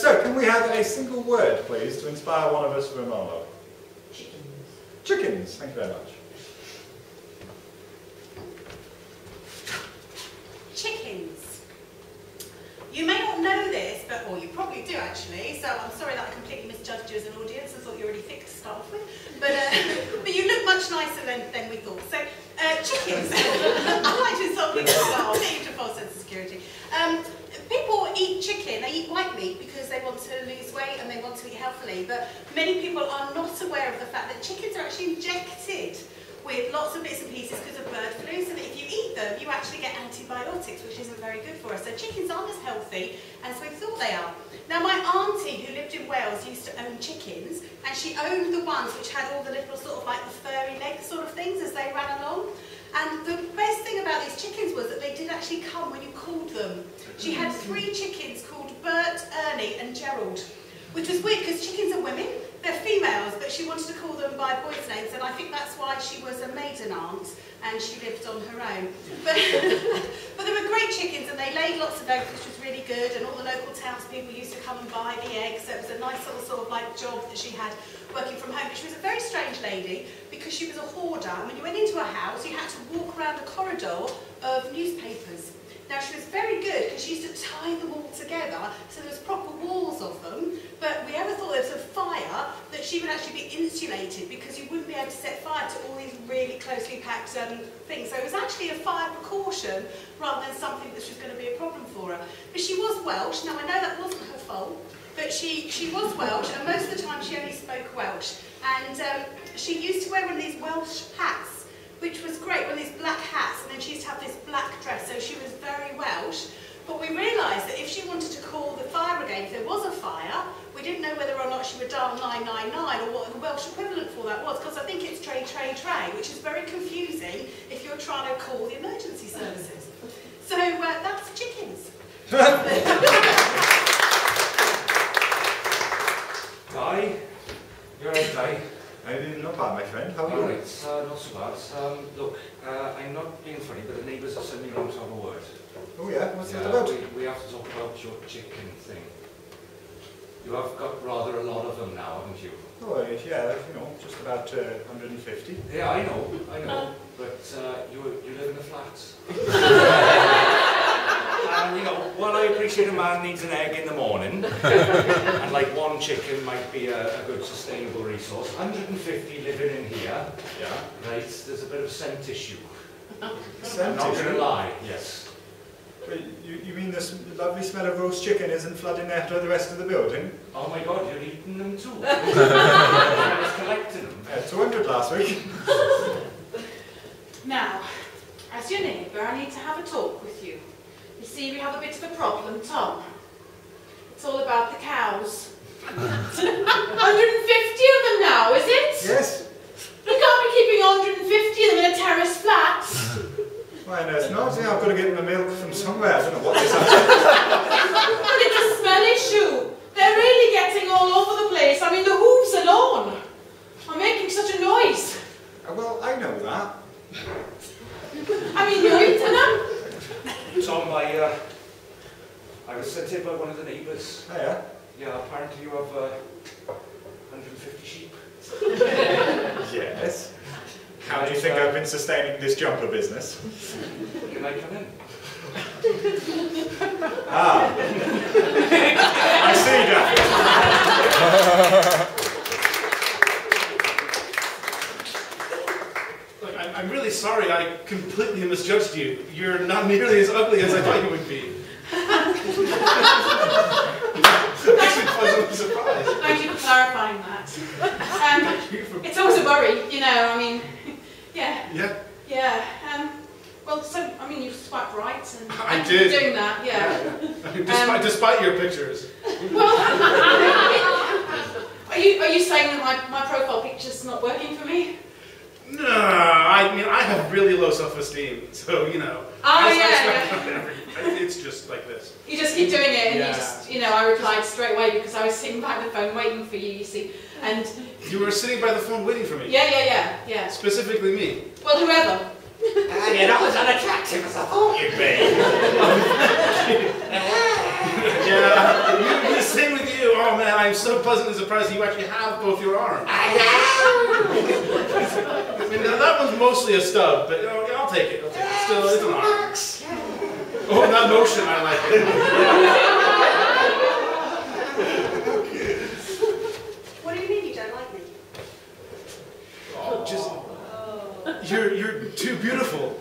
So, can we have a single word, please, to inspire one of us for a monologue? Chickens. Chickens, thank you very much. Chickens. You may not know this, or you probably do actually, so I'm sorry that I completely misjudged you as an audience. I thought you were already thick to start off with. But you look much nicer than we thought. So, chickens. I like to insult people as well. I'll get you to false sense of security. People eat chicken, they eat white meat because they want to lose weight and they want to eat healthily, but many people are not aware of the fact that chickens are actually injected with lots of bits and pieces because of bird flu, so that if you eat them, you actually get antibiotics, which isn't very good for us. So chickens aren't as healthy as we thought they are. Now, my auntie, who lived in Wales, used to own chickens, and she owned the ones which had all the little sort of like the furry legs sort of things as they ran along. And the best thing about these chickens was that they did actually come when you called them. She had 3 chickens called Bert, Ernie and Gerald, which was weird because chickens are women, they're females, but she wanted to call them by boys' names, and I think that's why she was a maiden aunt and she lived on her own. But they were great chickens and they laid lots of eggs, which was really good, and all the local townspeople used to come and buy the eggs, so it was a nice little sort of like job that she had working from home. But she was a very strange lady because she was a hoarder, and when you went into a house you had to walk around a corridor of newspapers. Now, she was very good because she used to tie them all together, so there was proper walls of them, but we ever thought there was a fire that she would actually be insulated because you wouldn't be able to set fire to all these really closely packed things. So it was actually a fire precaution rather than something that was going to be a problem for her. But she was Welsh. Now, I know that wasn't her fault, but she was Welsh, and most of the time she only spoke Welsh. And she used to wear one of these Welsh hats, which was great, one of these black hats, and then she used to have this black dress, so she was very Welsh. But we realised that if she wanted to call the fire brigade, if there was a fire, we didn't know whether or not she would dial 999 or what the Welsh equivalent for that was, because I think it's tray, tray, tray, which is very confusing if you're trying to call the emergency services. So that's chickens. Guy, you're right, Guy. Not bad, my friend. How are you? Alright, not so bad. Look, I'm not being funny, but the neighbours have sent me round to have a word. Oh yeah? What's that about? We have to talk about your chicken thing. You have got rather a lot of them now, haven't you? Oh yeah, you know, just about 150. Yeah, I know. But you live in a flat. And you know, while I appreciate a man needs an egg in the morning, and like one chicken might be a good sustainable resource, 150 living in here, Yeah. right, there's a bit of scent issue. Scent I'm not issue? going to lie, yes. But you mean this lovely smell of roast chicken isn't flooding after the rest of the building? Oh my God, you're eating them too. I was collecting them. 200 last week. Now, as your neighbour, I need to have a talk with you. You see, we have a bit of a problem, Tom. It's all about the cows. 150 of them now, is it? Yes. You can't be keeping 150 of them in a terrace flat. Why no, it's not. Yeah, I've got to get my milk from somewhere. I don't know what this is. But it's a smell issue. They're really getting all over the place. I mean, the hooves alone are making such a noise. Well, I know that. I mean, you're eating them. Tom, I was sent here by one of the neighbours. Oh yeah? Yeah, apparently you have 150 sheep. Yes. How do you think I've been sustaining this jumper business? Can I come in? Ah. I see that. Look, I'm really sorry, I completely misjudged you. You're not nearly as ugly as I thought you would be. Actually pleasantly surprised. Thank you for clarifying that. It's always a worry, you know, I mean, yeah. Yeah? Yeah. Well, so, I mean, you swiped right, and I thank you did. for doing that, yeah. Despite your pictures. Well, are you saying that my profile picture's not working for me? No, I mean, I have really low self-esteem, so, you know. It's just like this. You just keep doing it, and Yeah. you just, you know, I replied straight away because I was sitting by the phone waiting for you, you see, and... You were sitting by the phone waiting for me? Yeah. Specifically me? Well, whoever. And you're not as unattractive as I thought you'd be. Yeah, the same with you. I'm so pleasantly surprised you actually have both your arms. I mean, that one's mostly a stub, but yeah, I'll take it. Still, it's an arm. Oh, that motion, I like it. What do you mean you don't like me? Oh, just you're too beautiful.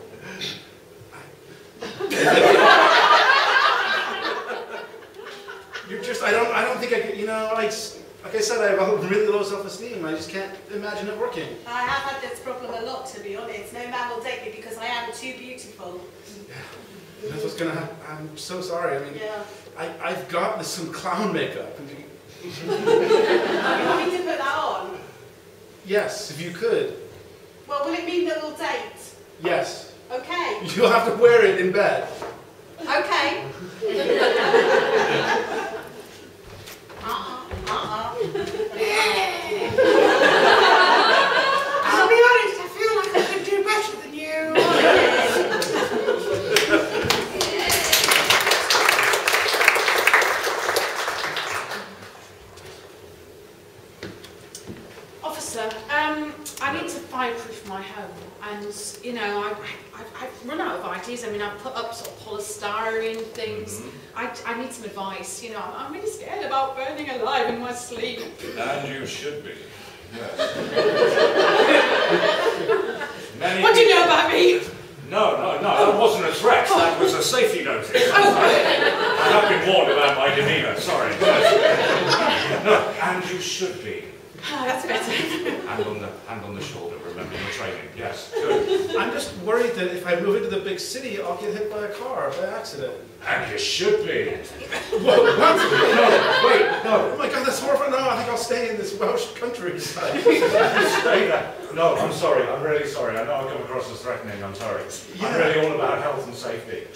You're just I don't think I could, like I said, I have a really low self-esteem. I just can't imagine it working. I have had this problem a lot, to be honest. No man will date me because I am too beautiful. Yeah, that's what's gonna happen. I'm so sorry. I mean, Yeah. I've got some clown makeup. You want me to put that on? Yes, if you could. Well, will it mean that we'll date? Yes. Okay. You'll have to wear it in bed. Okay. I'll be honest, I feel like I could do better than you. Officer, I need to fireproof my home, and I've run out of ideas. I mean, I've put up sort of polystyrene things. I need some advice. I'm really scared about burning alive in my sleep. And you should be. Yes. What do you know about me? No, that wasn't a threat. That was a safety notice. I have been warned about my demeanour. Sorry. No, and you should be. That's better. Hand on the shoulder, remember the training. Yes, good. I'm just worried that if I move into the big city, I'll get hit by a car by accident. And you should be. What? No, wait, no. Oh my God, that's horrifying. No, I think I'll stay in this Welsh countryside. Stay there. No, I'm sorry. I'm really sorry. I know I come across as threatening. I'm sorry. Yeah. I'm really all about health and safety.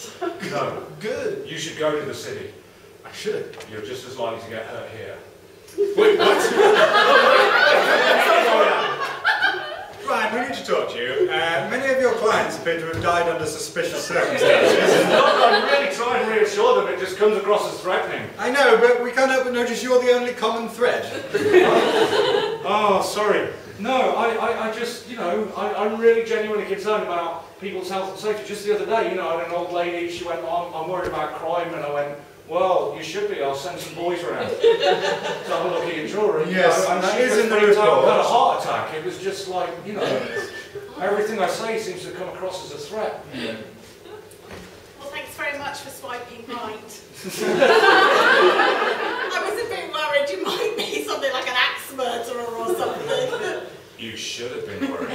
No. Good. You should go to the city. I should. You're just as likely to get hurt here. Wait, what? Ryan, we need to talk to you. Many of your clients appear to have died under suspicious circumstances. I'm really trying to reassure them. It just comes across as threatening. I know, but we can't help but notice you're the only common thread. Oh, sorry. No, I just, I'm really genuinely concerned about people's health and safety. Just the other day, I had an old lady, she went, I'm worried about crime, and I went, well, you should be. I'll send some boys around to have a look at your jewellery. Yes, and that she is in the freaked out and had a report. heart attack. It was just like, everything I say seems to come across as a threat. Well, thanks very much for swiping right. I was a bit worried you might be something like an axe murderer or something. You should have been worried.